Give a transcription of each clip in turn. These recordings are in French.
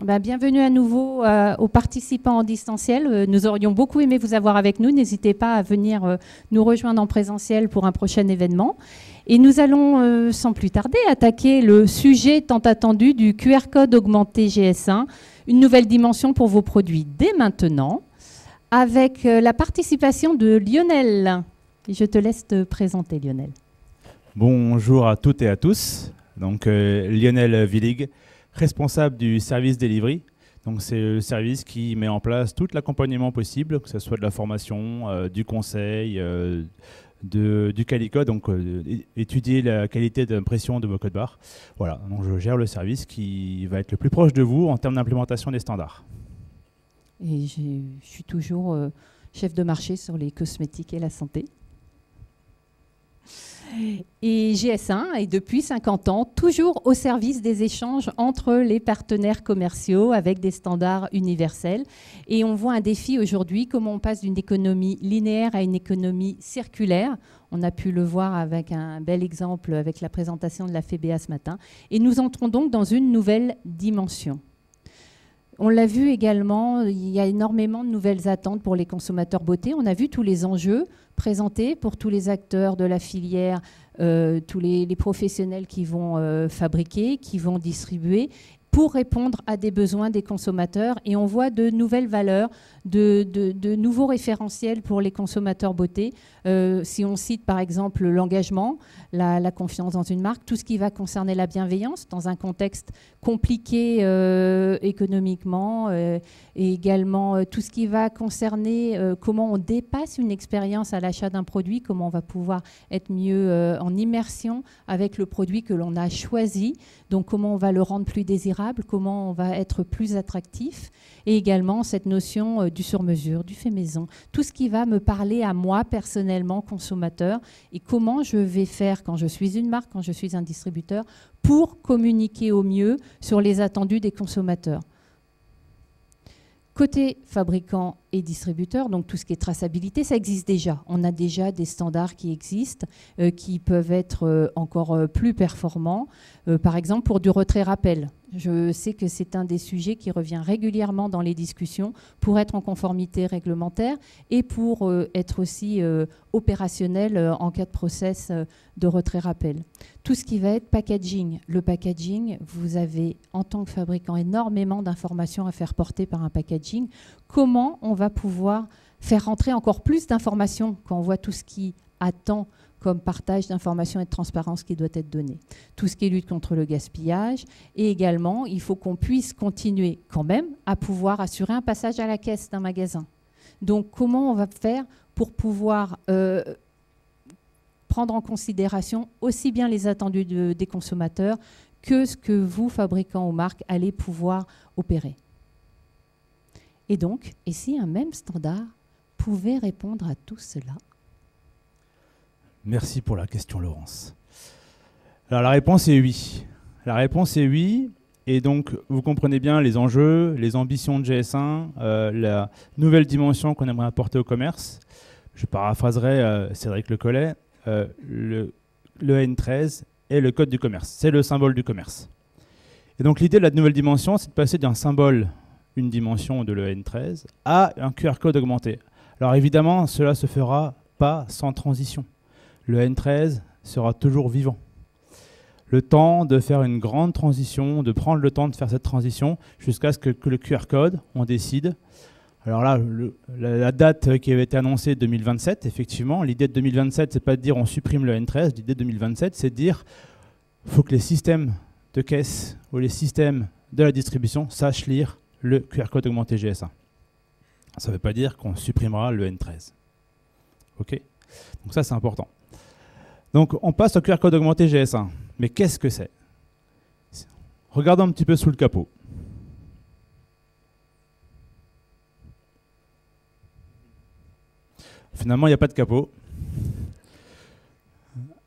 Bienvenue à nouveau aux participants en distanciel. Nous aurions beaucoup aimé vous avoir avec nous. N'hésitez pas à venir nous rejoindre en présentiel pour un prochain événement. Et nous allons sans plus tarder attaquer le sujet tant attendu du QR code augmenté GS1, une nouvelle dimension pour vos produits dès maintenant, avec la participation de Lionel. Je te laisse te présenter, Lionel. Bonjour à toutes et à tous. Donc Lionel Willig, responsable du service delivery. Donc c'est le service qui met en place tout l'accompagnement possible, que ce soit de la formation, du conseil, du Calicode, donc étudier la qualité d'impression de vos codes barres. Voilà, donc je gère le service qui va être le plus proche de vous en termes d'implémentation des standards. Et je suis toujours chef de marché sur les cosmétiques et la santé. Et GS1 est depuis 50 ans toujours au service des échanges entre les partenaires commerciaux avec des standards universels. Et on voit un défi aujourd'hui, comment on passe d'une économie linéaire à une économie circulaire. On a pu le voir avec un bel exemple avec la présentation de la FEBA ce matin. Et nous entrons donc dans une nouvelle dimension. On l'a vu également, il y a énormément de nouvelles attentes pour les consommateurs beauté. On a vu tous les enjeux présentés pour tous les acteurs de la filière, tous les professionnels qui vont fabriquer, qui vont distribuer, pour répondre à des besoins des consommateurs. Et on voit de nouvelles valeurs, de nouveaux référentiels pour les consommateurs beauté. Si on cite par exemple l'engagement, la confiance dans une marque, tout ce qui va concerner la bienveillance dans un contexte compliqué économiquement, et également tout ce qui va concerner comment on dépasse une expérience à l'achat d'un produit, comment on va pouvoir être mieux en immersion avec le produit que l'on a choisi, donc comment on va le rendre plus désirable, comment on va être plus attractif, et également cette notion du sur-mesure, du fait maison, tout ce qui va me parler à moi personnellement, consommateur, et comment je vais faire quand je suis une marque, quand je suis un distributeur, pour communiquer au mieux sur les attendus des consommateurs. Côté fabricant et distributeur, donc tout ce qui est traçabilité, ça existe déjà. On a déjà des standards qui existent, qui peuvent être encore plus performants. Par exemple, pour du retrait-rappel. Je sais que c'est un des sujets qui revient régulièrement dans les discussions pour être en conformité réglementaire et pour être aussi opérationnel en cas de process de retrait-rappel. Tout ce qui va être packaging. Le packaging, vous avez en tant que fabricant énormément d'informations à faire porter par un packaging. Comment on va pouvoir faire rentrer encore plus d'informations quand on voit tout ce qui attend comme partage d'informations et de transparence qui doit être donné. Tout ce qui est lutte contre le gaspillage. Et également, il faut qu'on puisse continuer quand même à pouvoir assurer un passage à la caisse d'un magasin. Donc, comment on va faire pour pouvoir prendre en considération aussi bien les attendus des consommateurs que ce que vous, fabricants ou marques, allez pouvoir opérer. Et donc, et si un même standard pouvait répondre à tout cela ? Merci pour la question, Laurence. Alors, la réponse est oui. La réponse est oui. Et donc, vous comprenez bien les enjeux, les ambitions de GS1, la nouvelle dimension qu'on aimerait apporter au commerce. Je paraphraserai Cédric Le Collet, le N13 est le code du commerce. C'est le symbole du commerce. Et donc, l'idée de la nouvelle dimension, c'est de passer d'un symbole, une dimension de le N13, à un QR code augmenté. Alors, évidemment, cela ne se fera pas sans transition. Le N13 sera toujours vivant. Le temps de faire une grande transition, de prendre le temps de faire cette transition jusqu'à ce que le QR code, on décide. Alors là, la date qui avait été annoncée, 2027, effectivement. L'idée de 2027, c'est pas de dire on supprime le N13. L'idée de 2027, c'est de dire qu'il faut que les systèmes de caisse ou les systèmes de la distribution sachent lire le QR code augmenté GS1. Ça ne veut pas dire qu'on supprimera le N13. OK ? Donc ça, c'est important. Donc, on passe au QR code augmenté GS1. Mais qu'est-ce que c'est? Regardons un petit peu sous le capot. Finalement, il n'y a pas de capot.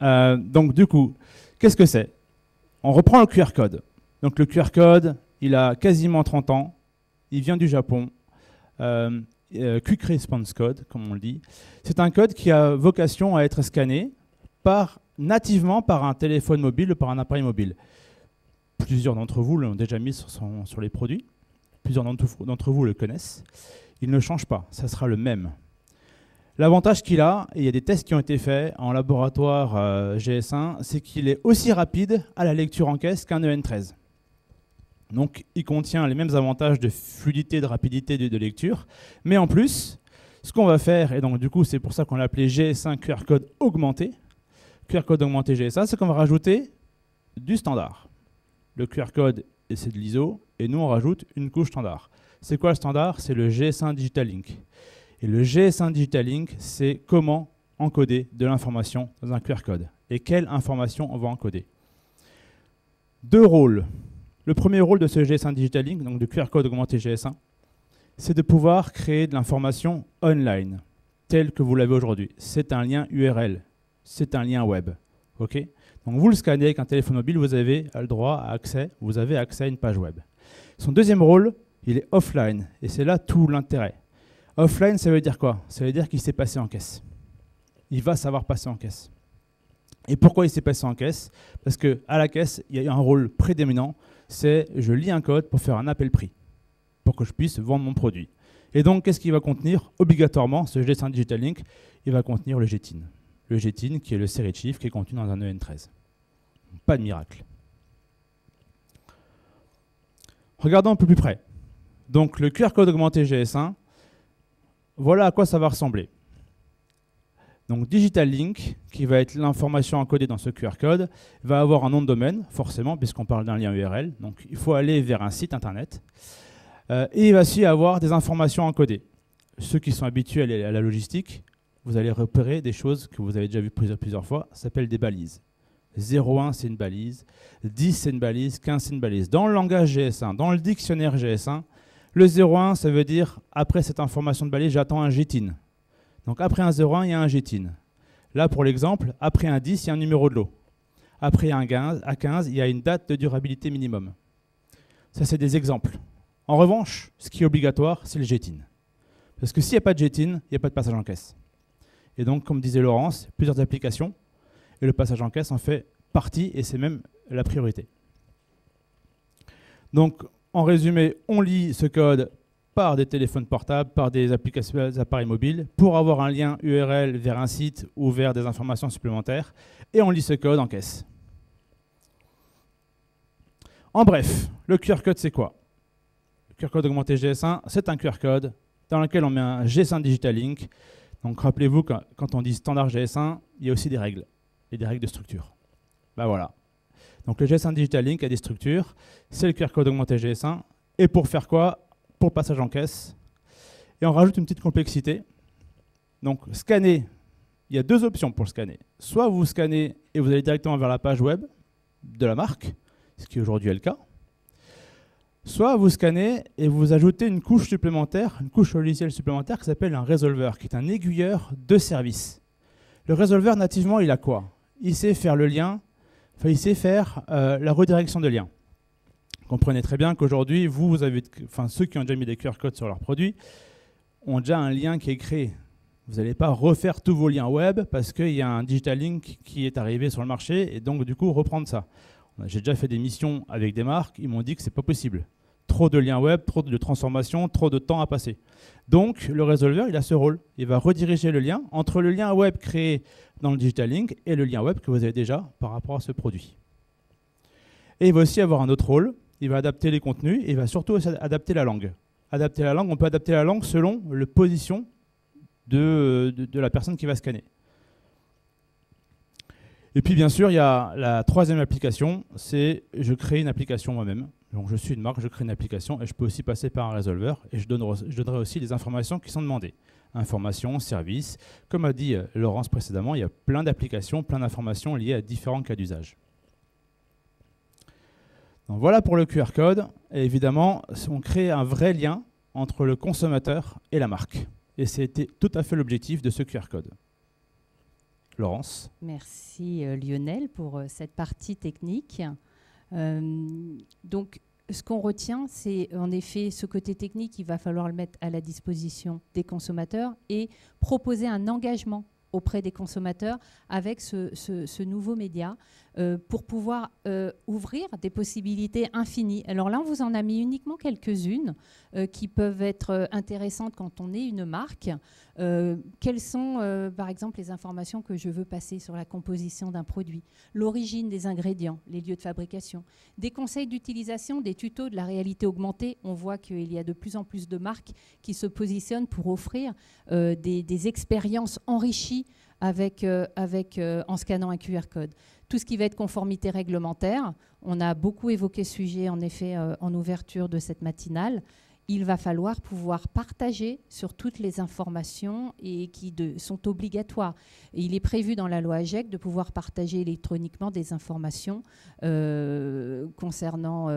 Donc, du coup, qu'est-ce que c'est? On reprend le QR code. Donc, le QR code, il a quasiment 30 ans. Il vient du Japon. Quick Response Code, comme on le dit. C'est un code qui a vocation à être scanné nativement par un téléphone mobile ou par un appareil mobile. Plusieurs d'entre vous l'ont déjà mis sur les produits. plusieurs d'entre vous le connaissent, il ne change pas, ça sera le même. L'avantage qu'il a, et il y a des tests qui ont été faits en laboratoire GS1, c'est qu'il est aussi rapide à la lecture en caisse qu'un EN13. Donc il contient les mêmes avantages de fluidité, de rapidité de lecture, mais en plus, ce qu'on va faire, et donc du coup c'est pour ça qu'on l'a appelé GS1 QR code augmenté, QR code augmenté GS1, c'est qu'on va rajouter du standard. Le QR code, c'est de l'ISO, et nous on rajoute une couche standard. C'est quoi le standard? C'est le GS1 Digital Link. Et le GS1 Digital Link, c'est comment encoder de l'information dans un QR code. Et quelle information on va encoder. Deux rôles. Le premier rôle de ce GS1 Digital Link, donc de QR code augmenté GS1, c'est de pouvoir créer de l'information online, telle que vous l'avez aujourd'hui. C'est un lien URL, c'est un lien web. Okay, donc vous le scannez avec un téléphone mobile, vous avez le droit à accès, vous avez accès à une page web. Son deuxième rôle, il est offline, et c'est là tout l'intérêt. Offline, ça veut dire quoi? Ça veut dire qu'il s'est passé en caisse. Il va savoir passer en caisse. Et pourquoi il s'est passé en caisse? Parce qu'à la caisse, il y a un rôle prédominant, c'est je lis un code pour faire un appel prix, pour que je puisse vendre mon produit. Et donc, qu'est-ce qu'il va contenir? Obligatoirement, ce GS1 Digital Link, il va contenir le GTIN. Le GTIN qui est le série de chiffres qui est contenu dans un EN13. Pas de miracle. Regardons un peu plus près. Donc, le QR code augmenté GS1, voilà à quoi ça va ressembler. Donc Digital Link, qui va être l'information encodée dans ce QR code, va avoir un nom de domaine, forcément, puisqu'on parle d'un lien URL. Donc il faut aller vers un site internet. Et il va aussi avoir des informations encodées. Ceux qui sont habitués à la logistique, vous allez repérer des choses que vous avez déjà vues plusieurs fois, ça s'appelle des balises. 0,1 c'est une balise, 10 c'est une balise, 15 c'est une balise. Dans le langage GS1, dans le dictionnaire GS1, le 0,1 ça veut dire, après cette information de balise, j'attends un GTIN. Donc après un 0,1, il y a un GTIN. Là, pour l'exemple, après un 10, il y a un numéro de lot. Après un 15, il y a une date de durabilité minimum. Ça, c'est des exemples. En revanche, ce qui est obligatoire, c'est le GTIN. Parce que s'il n'y a pas de GTIN, il n'y a pas de passage en caisse. Et donc, comme disait Laurence, plusieurs applications, et le passage en caisse en fait partie, et c'est même la priorité. Donc, en résumé, on lit ce code par des téléphones portables, par des applications, des appareils mobiles, pour avoir un lien URL vers un site ou vers des informations supplémentaires, et on lit ce code en caisse. En bref, le QR code, c'est quoi? Le QR code augmenté GS1, c'est un QR code dans lequel on met un GS1 Digital Link. Donc rappelez-vous, quand on dit standard GS1, il y a aussi des règles, et des règles de structure. Ben voilà. Donc le GS1 Digital Link a des structures, c'est le QR code augmenté GS1, et pour faire quoi? Pour le passage en caisse. Et on rajoute une petite complexité. Donc, scanner, il y a deux options pour le scanner. Soit vous scannez et vous allez directement vers la page web de la marque, ce qui aujourd'hui est le cas. Soit vous scannez et vous ajoutez une couche supplémentaire, une couche logicielle supplémentaire qui s'appelle un résolveur, qui est un aiguilleur de service. Le résolveur, nativement, il a quoi? Il sait faire le lien, enfin, il sait faire la redirection de liens. Comprenez très bien qu'aujourd'hui, ceux qui ont déjà mis des QR codes sur leurs produits ont déjà un lien qui est créé. Vous n'allez pas refaire tous vos liens web parce qu'il y a un Digital Link qui est arrivé sur le marché et donc du coup reprendre ça. J'ai déjà fait des missions avec des marques, ils m'ont dit que ce n'est pas possible. Trop de liens web, trop de transformations, trop de temps à passer. Donc le résolveur, il a ce rôle. Il va rediriger le lien entre le lien web créé dans le Digital Link et le lien web que vous avez déjà par rapport à ce produit. Et il va aussi avoir un autre rôle. Il va adapter les contenus et il va surtout adapter la langue. Adapter la langue, on peut adapter la langue selon la position de la personne qui va scanner. Et puis bien sûr, il y a la troisième application, c'est je crée une application moi-même. Donc je suis une marque, je crée une application et je peux aussi passer par un résolveur et je donnerai aussi les informations qui sont demandées. Informations, services. Comme a dit Laurence précédemment, il y a plein d'applications, plein d'informations liées à différents cas d'usage. Donc voilà pour le QR code. Et évidemment, on crée un vrai lien entre le consommateur et la marque. Et c'était tout à fait l'objectif de ce QR code. Laurence. Merci Lionel pour cette partie technique. Donc, ce qu'on retient, c'est en effet ce côté technique, il va falloir le mettre à la disposition des consommateurs et proposer un engagement auprès des consommateurs avec ce nouveau média pour pouvoir ouvrir des possibilités infinies. Alors là, on vous en a mis uniquement quelques-unes qui peuvent être intéressantes quand on est une marque. Quelles sont, par exemple, les informations que je veux passer sur la composition d'un produit, l'origine des ingrédients, les lieux de fabrication, des conseils d'utilisation, des tutos, de la réalité augmentée. On voit qu'il y a de plus en plus de marques qui se positionnent pour offrir des expériences enrichies en scannant un QR code. Tout ce qui va être conformité réglementaire, on a beaucoup évoqué ce sujet en effet en ouverture de cette matinale. Il va falloir pouvoir partager sur toutes les informations et qui sont obligatoires. Et il est prévu dans la loi AGEC de pouvoir partager électroniquement des informations concernant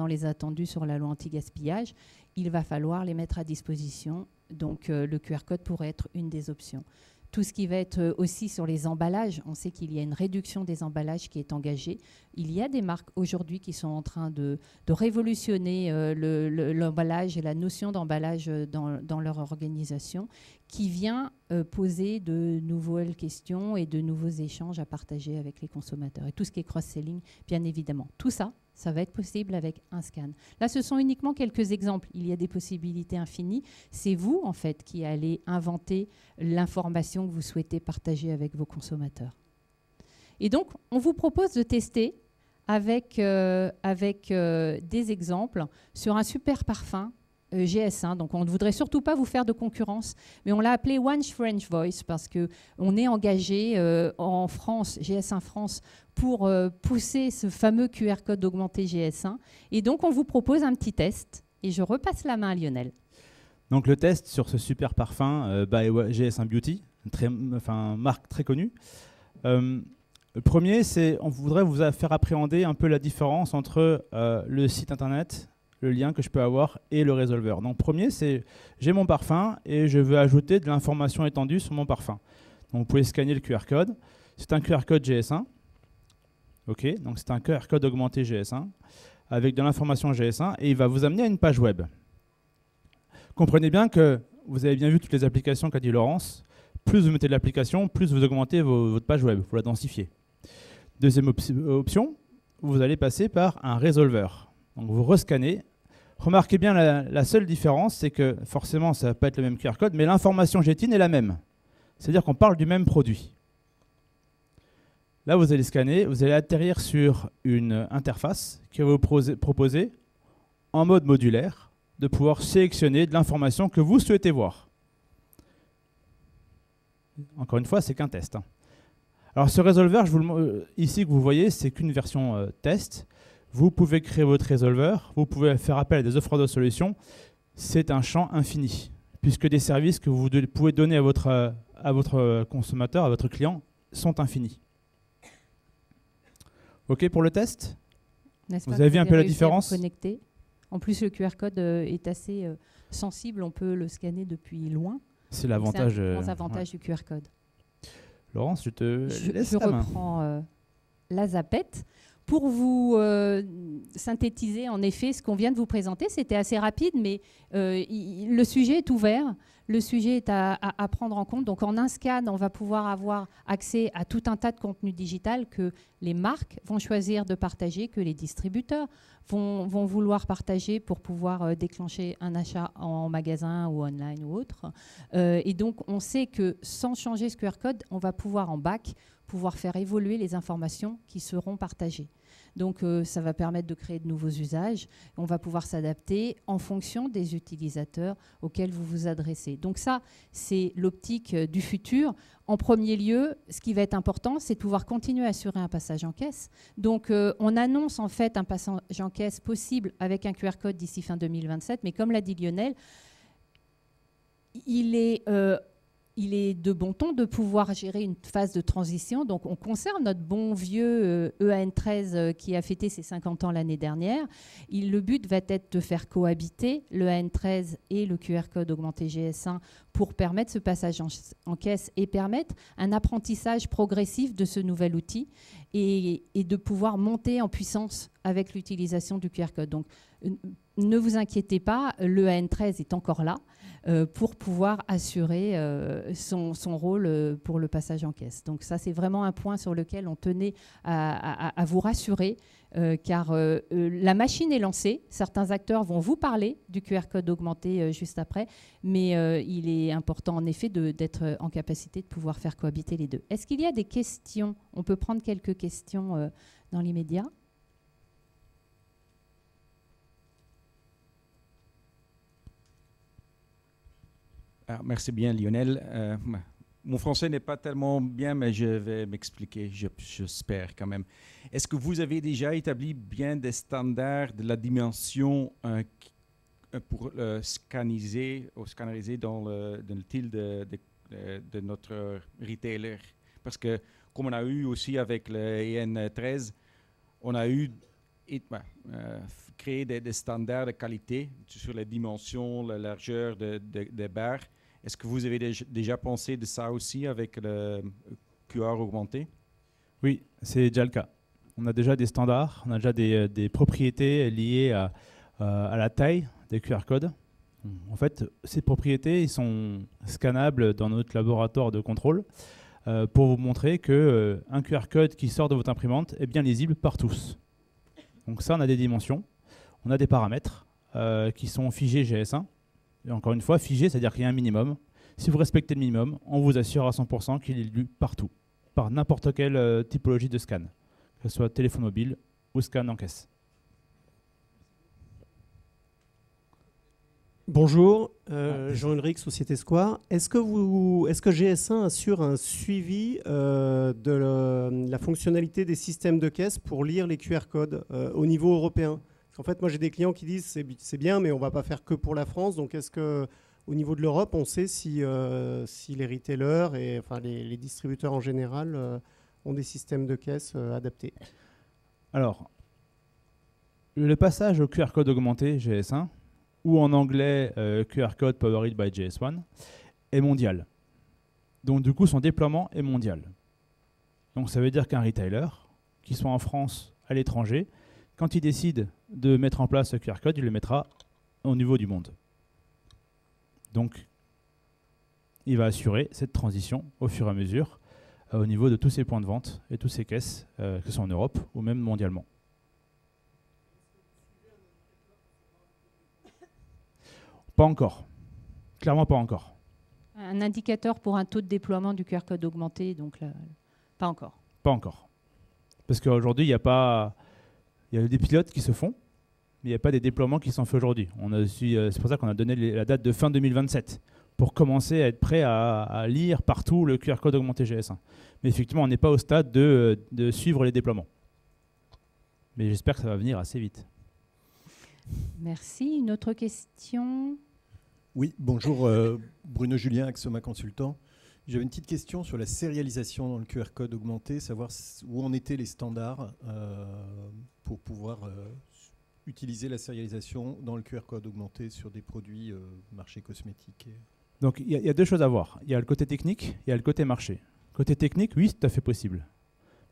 les attendus sur la loi anti-gaspillage. Il va falloir les mettre à disposition. Donc le QR code pourrait être une des options. Tout ce qui va être aussi sur les emballages, on sait qu'il y a une réduction des emballages qui est engagée. Il y a des marques aujourd'hui qui sont en train de révolutionner l'emballage et la notion d'emballage dans leur organisation, qui vient poser de nouvelles questions et de nouveaux échanges à partager avec les consommateurs. Et tout ce qui est cross-selling, bien évidemment. Tout ça, ça va être possible avec un scan. Là, ce sont uniquement quelques exemples. Il y a des possibilités infinies. C'est vous, en fait, qui allez inventer l'information que vous souhaitez partager avec vos consommateurs. Et donc, on vous propose de tester avec des exemples sur un super parfum GS1. Donc, on ne voudrait surtout pas vous faire de concurrence, mais on l'a appelé One French Voice parce qu'on est engagé en France, GS1 France, pour pousser ce fameux QR code augmenté GS1. Et donc, on vous propose un petit test. Et je repasse la main à Lionel. Donc, le test sur ce super parfum by GS1 Beauty, marque très connue. Le premier, c'est on voudrait vous faire appréhender un peu la différence entre le site internet, le lien que je peux avoir et le résolveur. Donc, premier, c'est j'ai mon parfum et je veux ajouter de l'information étendue sur mon parfum. Donc, vous pouvez scanner le QR code. C'est un QR code GS1. OK, donc c'est un QR code augmenté GS1 avec de l'information GS1 et il va vous amener à une page web. Comprenez bien que vous avez bien vu toutes les applications qu'a dit Laurence. Plus vous mettez de l'application, plus vous augmentez votre page web, vous la densifiez. Deuxième option, vous allez passer par un résolveur. Donc vous rescannez. Remarquez bien la seule différence, c'est que forcément ça ne va pas être le même QR code, mais l'information GTIN est la même. C'est-à-dire qu'on parle du même produit. Là, vous allez scanner, vous allez atterrir sur une interface qui va vous proposer, en mode modulaire, de pouvoir sélectionner de l'information que vous souhaitez voir. Encore une fois, c'est qu'un test. Alors, ce résolveur, ici que vous voyez, c'est qu'une version test. Vous pouvez créer votre résolveur, vous pouvez faire appel à des offres de solutions. C'est un champ infini, puisque des services que vous pouvez donner à votre consommateur, à votre client, sont infinis. OK pour le test? Vous avez vu un peu la différence? En plus, le QR code est assez sensible, on peut le scanner depuis loin. C'est l'avantage du QR code. Laurence, je laisse la main. Je reprends la zapette. Pour vous synthétiser, en effet, ce qu'on vient de vous présenter, c'était assez rapide, mais le sujet est ouvert. Le sujet est à prendre en compte. Donc, en un scan, on va pouvoir avoir accès à tout un tas de contenus digital que les marques vont choisir de partager, que les distributeurs vont vouloir partager pour pouvoir déclencher un achat en magasin ou online ou autre. Et donc, on sait que sans changer ce QR code, on va pouvoir en back pouvoir faire évoluer les informations qui seront partagées. Donc, ça va permettre de créer de nouveaux usages. On va pouvoir s'adapter en fonction des utilisateurs auxquels vous vous adressez. Donc ça, c'est l'optique du futur. En premier lieu, ce qui va être important, c'est de pouvoir continuer à assurer un passage en caisse. Donc, on annonce en fait un passage en caisse possible avec un QR code d'ici fin 2027. Mais comme l'a dit Lionel, il est de bon ton de pouvoir gérer une phase de transition. Donc, on conserve notre bon vieux EAN13 qui a fêté ses 50 ans l'année dernière. Le but va être de faire cohabiter le EAN13 et le QR code augmenté GS1 pour permettre ce passage en caisse et permettre un apprentissage progressif de ce nouvel outil et de pouvoir monter en puissance avec l'utilisation du QR code. Donc, ne vous inquiétez pas, le AN13 est encore là pour pouvoir assurer son rôle pour le passage en caisse. Donc ça, c'est vraiment un point sur lequel on tenait à vous rassurer, car la machine est lancée. Certains acteurs vont vous parler du QR code augmenté juste après, mais il est important en effet d'être en capacité de pouvoir faire cohabiter les deux. Est-ce qu'il y a des questions? On peut prendre quelques questions dans l'immédiat. Ah, merci bien, Lionel. Mon français n'est pas tellement bien, mais je vais m'expliquer, j'espère quand même. Est-ce que vous avez déjà établi bien des standards de la dimension pour scanneriser dans le style de notre retailer? Parce que, comme on a eu aussi avec le EN13, on a eu créé des standards de qualité sur les dimensions, la largeur des barres. Est-ce que vous avez déjà pensé de ça aussi avec le QR augmenté? Oui, c'est déjà le cas. On a déjà des standards, on a déjà des propriétés liées à la taille des QR codes. En fait, ces propriétés ils sont scannables dans notre laboratoire de contrôle pour vous montrer qu'un QR code qui sort de votre imprimante est bien lisible par tous. Donc ça, on a des dimensions, on a des paramètres qui sont figés GS1. Et encore une fois, figé, c'est-à-dire qu'il y a un minimum. Si vous respectez le minimum, on vous assure à 100% qu'il est lu partout, par n'importe quelle typologie de scan, que ce soit téléphone mobile ou scan en caisse. Bonjour, Jean-Ulrich, Société Square. Est-ce que GS1 assure un suivi de la fonctionnalité des systèmes de caisse pour lire les QR codes au niveau européen? En fait, moi, j'ai des clients qui disent c'est bien, mais on ne va pas faire que pour la France. Donc, est-ce qu'au niveau de l'Europe, on sait si les retailers et enfin, les distributeurs en général ont des systèmes de caisse adaptés? Alors, le passage au QR code augmenté GS1, ou en anglais QR code powered by GS1, est mondial. Donc, du coup, son déploiement est mondial. Donc, ça veut dire qu'un retailer, qu'il soit en France, à l'étranger, quand il décide de mettre en place ce QR code, il le mettra au niveau du monde. Donc, il va assurer cette transition au fur et à mesure au niveau de tous ses points de vente et toutes ses caisses, que ce soit en Europe ou même mondialement. Pas encore. Clairement pas encore. Un indicateur pour un taux de déploiement du QR code augmenté, donc là, pas encore. Pas encore. Parce qu'aujourd'hui, il y a des pilotes qui se font, mais il n'y a pas des déploiements qui sont faits aujourd'hui. C'est pour ça qu'on a donné la date de fin 2027, pour commencer à être prêt à lire partout le QR code augmenté GS1. Mais effectivement, on n'est pas au stade de suivre les déploiements. Mais j'espère que ça va venir assez vite. Merci. Une autre question? Oui, bonjour, Bruno Julien, Axoma Consultant. J'avais une petite question sur la sérialisation dans le QR code augmenté, savoir où en étaient les standards pour pouvoir utiliser la sérialisation dans le QR code augmenté sur des produits marché cosmétique. Donc il y a deux choses à voir. Il y a le côté technique, il y a le côté marché. Côté technique, oui, c'est tout à fait possible.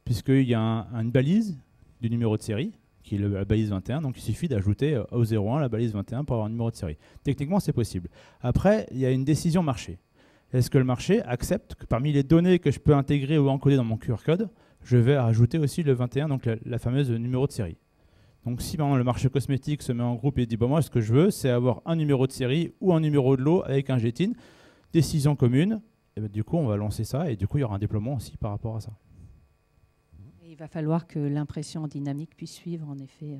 Puisqu'il y a une balise du numéro de série, qui est la balise 21, donc il suffit d'ajouter au 01 la balise 21 pour avoir un numéro de série. Techniquement, c'est possible. Après, il y a une décision marché. Est-ce que le marché accepte que parmi les données que je peux intégrer ou encoder dans mon QR code, je vais ajouter aussi le 21, donc la fameuse numéro de série. Donc si par exemple, le marché cosmétique se met en groupe et dit moi ce que je veux c'est avoir un numéro de série ou un numéro de lot avec un GTIN, décision commune, et bien, du coup on va lancer ça et du coup il y aura un déploiement aussi par rapport à ça. Et il va falloir que l'impression en dynamique puisse suivre en effet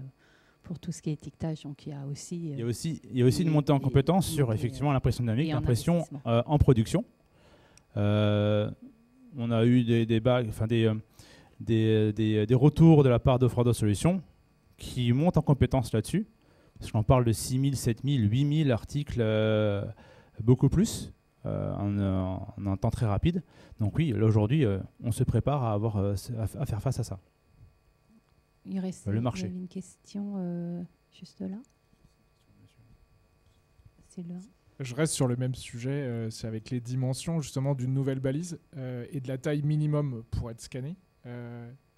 pour tout ce qui est étiquetage. Donc il y a aussi, une montée en compétence sur effectivement l'impression dynamique, l'impression en production. On a eu des retours de la part d'Offroad Solutions qui montent en compétence là-dessus. Parce qu'on parle de 6000, 7000, 8000 articles, beaucoup plus, en un temps très rapide. Donc oui, là aujourd'hui, on se prépare à faire face à ça. Il reste le marché. Une question juste là. C'est là. Je reste sur le même sujet, c'est avec les dimensions justement d'une nouvelle balise et de la taille minimum pour être scanné.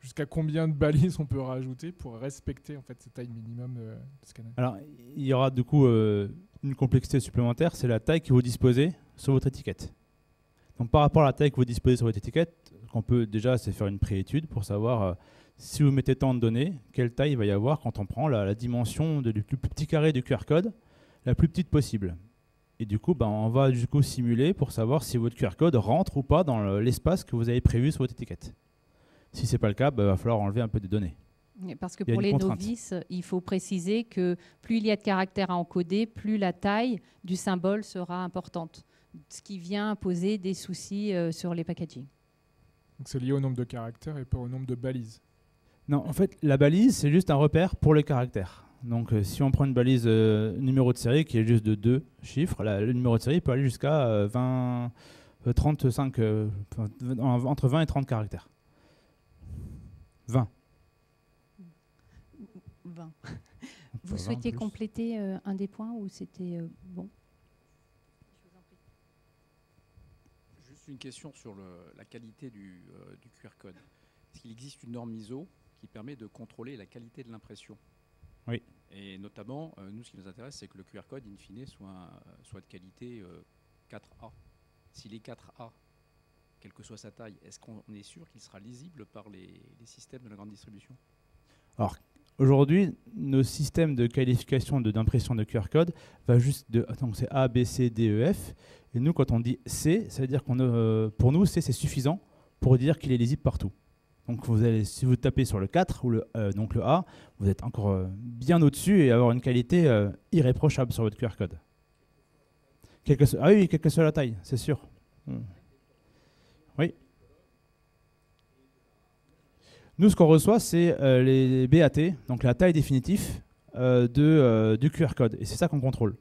Jusqu'à combien de balises on peut rajouter pour respecter en fait cette taille minimum de scanner? Alors, il y aura du coup une complexité supplémentaire, c'est la taille que vous disposez sur votre étiquette. Donc, par rapport à la taille que vous disposez sur votre étiquette, ce qu'on peut déjà, c'est faire une préétude pour savoir si vous mettez tant de données, quelle taille il va y avoir quand on prend la dimension du plus petit carré du QR code, la plus petite possible. Et du coup, on va du coup simuler pour savoir si votre QR code rentre ou pas dans l'espace que vous avez prévu sur votre étiquette. Si ce n'est pas le cas, il va falloir enlever un peu de données. Parce que pour les novices, il faut préciser que plus il y a de caractères à encoder, plus la taille du symbole sera importante. Ce qui vient poser des soucis sur les packaging. Donc c'est lié au nombre de caractères et pas au nombre de balises. Non, en fait, la balise, c'est juste un repère pour les caractères. Donc, si on prend une balise numéro de série qui est juste de 2 chiffres, le numéro de série peut aller jusqu'à 35, entre 20 et 30 caractères. 20. Vous souhaitiez compléter un des points ou c'était bon? Juste une question sur la qualité du QR code. Est-ce qu'il existe une norme ISO qui permet de contrôler la qualité de l'impression? Oui. Et notamment, nous, ce qui nous intéresse, c'est que le QR code, in fine, soit de qualité 4A. S'il est 4A, quelle que soit sa taille, est-ce qu'on est sûr qu'il sera lisible par les systèmes de la grande distribution? Alors, aujourd'hui, nos systèmes de qualification d'impression de QR code va juste de... Donc c'est A, B, C, D, E, F. Et nous, quand on dit C, ça veut dire pour nous, C, c'est suffisant pour dire qu'il est lisible partout. Donc si vous tapez sur le 4 ou donc le A, vous êtes encore bien au-dessus et avoir une qualité irréprochable sur votre QR code. Quelle que soit la taille, c'est sûr. Oui. Nous, ce qu'on reçoit, c'est les BAT, donc la taille définitive du QR code. Et c'est ça qu'on contrôle.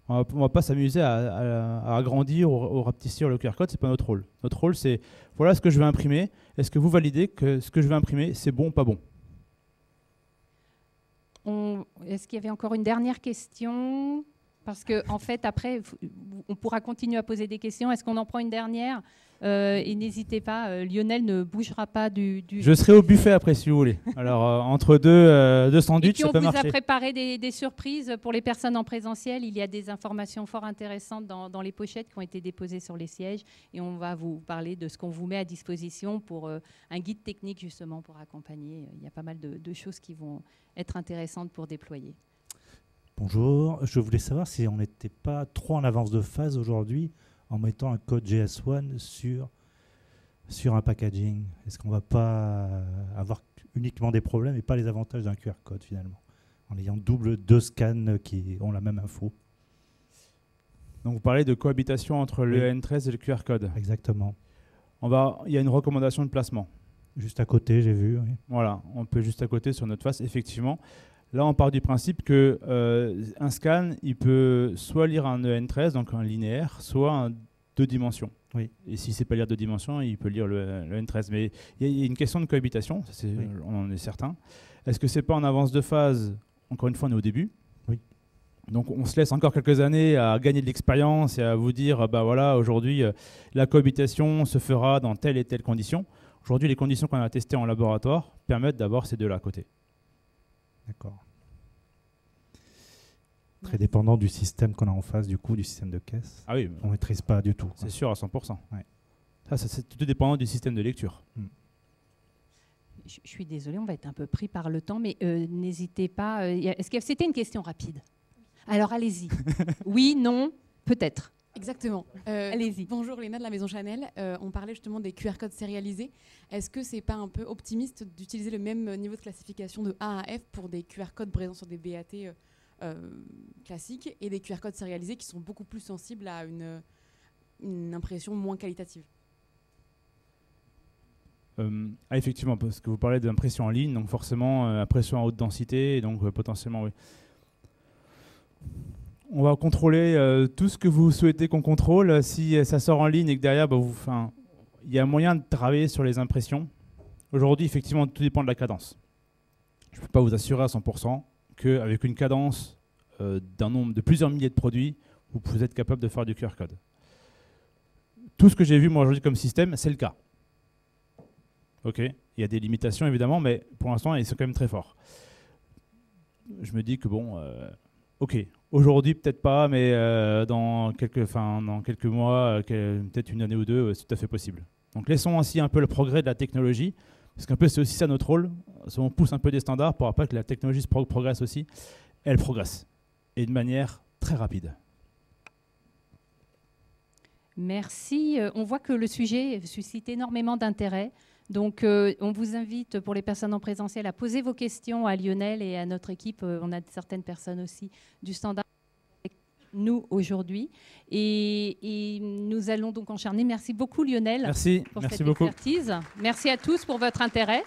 On ne va pas s'amuser à agrandir ou rapetissir le QR code, ce n'est pas notre rôle. Notre rôle, c'est voilà ce que je vais imprimer. Est-ce que vous validez que ce que je vais imprimer, c'est bon ou pas bon? Est-ce qu'il y avait encore une dernière question? Parce qu'en fait, après, on pourra continuer à poser des questions. Est-ce qu'on en prend une dernière? Et n'hésitez pas, Lionel ne bougera pas du... Je serai au buffet après, si vous voulez. Alors, entre deux sandwichs, ça peut marcher. On vous a préparé des surprises pour les personnes en présentiel. Il y a des informations fort intéressantes dans les pochettes qui ont été déposées sur les sièges. Et on va vous parler de ce qu'on vous met à disposition pour un guide technique, justement, pour accompagner. Il y a pas mal de choses qui vont être intéressantes pour déployer. Bonjour, je voulais savoir si on n'était pas trop en avance de phase aujourd'hui en mettant un code JS1 sur un packaging. Est-ce qu'on ne va pas avoir uniquement des problèmes et pas les avantages d'un QR code finalement, en ayant deux scans qui ont la même info? Donc vous parlez de cohabitation entre le EN13 et le QR code. Exactement. Il y a une recommandation de placement. Juste à côté, j'ai vu. Oui. Voilà, on peut juste à côté sur notre face, effectivement. Là, on part du principe que un scan, il peut soit lire un EN13, donc un linéaire, soit un 2 dimensions. Oui. Et si c'est pas lire 2 dimensions, il peut lire le EN13. Mais il y a une question de cohabitation, on en est certain. Est-ce que c'est pas en avance de phase? Encore une fois, on est au début. Oui. Donc on se laisse encore quelques années à gagner de l'expérience et à vous dire, voilà, aujourd'hui, la cohabitation se fera dans telle et telle condition. Aujourd'hui, les conditions qu'on a testées en laboratoire permettent d'avoir ces deux-là à côté. D'accord. Très dépendant du système qu'on a en face, du coup, du système de caisse. Ah oui. On ne maîtrise pas du tout. C'est sûr à 100%. Ouais. Ça, c'est tout dépendant du système de lecture. Je suis désolée, on va être un peu pris par le temps, mais n'hésitez pas. Est-ce que c'était une question rapide? Alors allez-y. Oui, non, peut-être. Exactement. Allez-y. Bonjour Léna de la Maison Chanel. On parlait justement des QR codes sérialisés. Est-ce que c'est pas un peu optimiste d'utiliser le même niveau de classification de A à F pour des QR codes présents sur des BAT classiques et des QR codes sérialisés qui sont beaucoup plus sensibles à une impression moins qualitative? Effectivement, parce que vous parlez d'impression en ligne, donc forcément impression à haute densité, et donc potentiellement oui. On va contrôler tout ce que vous souhaitez qu'on contrôle. Si ça sort en ligne et que derrière, il y a moyen de travailler sur les impressions. Aujourd'hui, effectivement, tout dépend de la cadence. Je ne peux pas vous assurer à 100% qu'avec une cadence d'un nombre de plusieurs milliers de produits, vous êtes capable de faire du QR code. Tout ce que j'ai vu moi aujourd'hui comme système, c'est le cas. Ok. Il y a des limitations évidemment, mais pour l'instant, ils sont quand même très forts. Je me dis que bon, ok, aujourd'hui peut-être pas, mais dans quelques mois, peut-être une année ou deux, c'est tout à fait possible. Donc laissons ainsi un peu le progrès de la technologie, parce qu'un peu c'est aussi ça notre rôle. On pousse un peu des standards pour après que la technologie progresse aussi. Elle progresse, et de manière très rapide. Merci. On voit que le sujet suscite énormément d'intérêt. Donc, on vous invite, pour les personnes en présentiel, à poser vos questions à Lionel et à notre équipe. On a certaines personnes aussi du standard avec nous aujourd'hui. Et nous allons donc enchaîner. Merci beaucoup, Lionel, Merci, pour merci cette beaucoup. expertise. Merci à tous pour votre intérêt.